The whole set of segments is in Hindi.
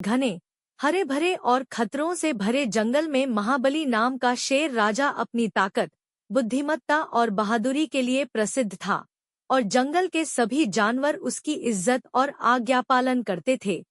घने, हरे भरे और खतरों से भरे जंगल में महाबली नाम का शेर राजा अपनी ताकत, बुद्धिमत्ता और बहादुरी के लिए प्रसिद्ध था, और जंगल के सभी जानवर उसकी इज्जत और आज्ञापालन करते थे।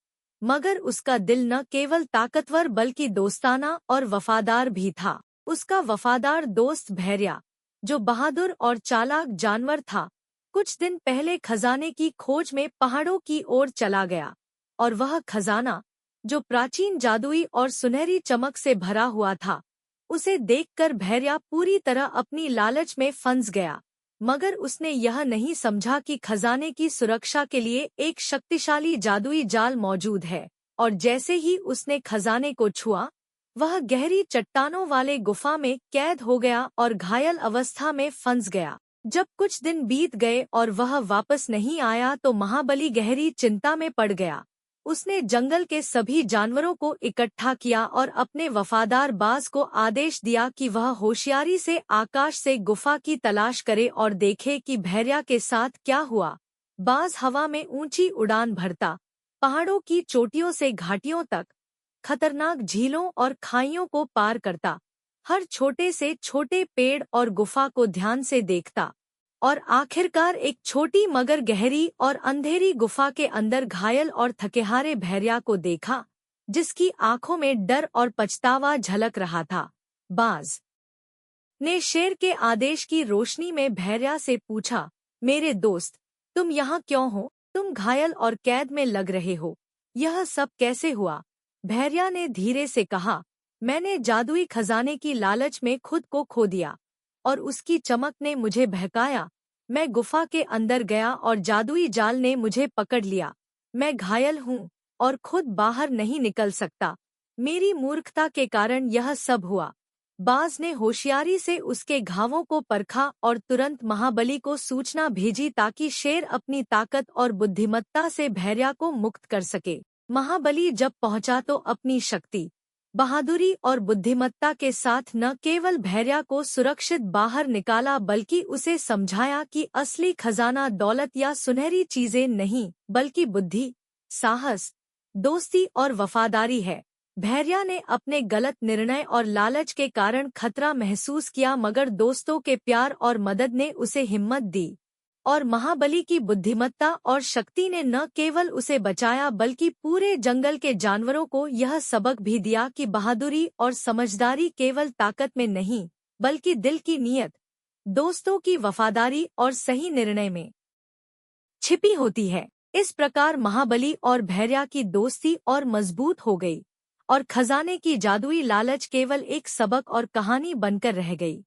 मगर उसका दिल न केवल ताकतवर बल्कि दोस्ताना और वफादार भी था। उसका वफादार दोस्त भेड़िया, जो बहादुर और चालाक जानवर था, कुछ दिन पहले खजाने की खोज में पहाड़ों की ओर चला गया, और वह खजाना, जो प्राचीन जादुई और सुनहरी चमक से भरा हुआ था, उसे देखकर भेड़िया पूरी तरह अपनी लालच में फंस गया। मगर उसने यह नहीं समझा कि खजाने की सुरक्षा के लिए एक शक्तिशाली जादुई जाल मौजूद है, और जैसे ही उसने खजाने को छुआ, वह गहरी चट्टानों वाले गुफा में कैद हो गया और घायल अवस्था में फंस गया। जब कुछ दिन बीत गए और वह वापस नहीं आया तो महाबली गहरी चिंता में पड़ गया। उसने जंगल के सभी जानवरों को इकट्ठा किया और अपने वफादार बाज को आदेश दिया कि वह होशियारी से आकाश से गुफा की तलाश करे और देखे कि भेड़िया के साथ क्या हुआ। बाज हवा में ऊंची उड़ान भरता, पहाड़ों की चोटियों से घाटियों तक, खतरनाक झीलों और खाइयों को पार करता, हर छोटे से छोटे पेड़ और गुफा को ध्यान से देखता, और आखिरकार एक छोटी मगर गहरी और अंधेरी गुफा के अंदर घायल और थकेहारे भेड़िया को देखा, जिसकी आंखों में डर और पछतावा झलक रहा था। बाज ने शेर के आदेश की रोशनी में भेड़िया से पूछा, मेरे दोस्त, तुम यहाँ क्यों हो? तुम घायल और कैद में लग रहे हो, यह सब कैसे हुआ? भेड़िया ने धीरे से कहा, मैंने जादुई खजाने की लालच में खुद को खो दिया, और उसकी चमक ने मुझे बहकाया। मैं गुफा के अंदर गया और जादुई जाल ने मुझे पकड़ लिया। मैं घायल हूँ और खुद बाहर नहीं निकल सकता। मेरी मूर्खता के कारण यह सब हुआ। बाज ने होशियारी से उसके घावों को परखा और तुरंत महाबली को सूचना भेजी ताकि शेर अपनी ताकत और बुद्धिमत्ता से भेड़िया को मुक्त कर सके। महाबली जब पहुंचा तो अपनी शक्ति, बहादुरी और बुद्धिमत्ता के साथ न केवल भेड़िया को सुरक्षित बाहर निकाला बल्कि उसे समझाया कि असली खजाना दौलत या सुनहरी चीजें नहीं बल्कि बुद्धि, साहस, दोस्ती और वफादारी है। भेड़िया ने अपने गलत निर्णय और लालच के कारण खतरा महसूस किया, मगर दोस्तों के प्यार और मदद ने उसे हिम्मत दी, और महाबली की बुद्धिमत्ता और शक्ति ने न केवल उसे बचाया बल्कि पूरे जंगल के जानवरों को यह सबक भी दिया कि बहादुरी और समझदारी केवल ताकत में नहीं बल्कि दिल की नीयत, दोस्तों की वफादारी और सही निर्णय में छिपी होती है। इस प्रकार महाबली और भेड़िया की दोस्ती और मजबूत हो गई, और खजाने की जादुई लालच केवल एक सबक और कहानी बनकर रह गई।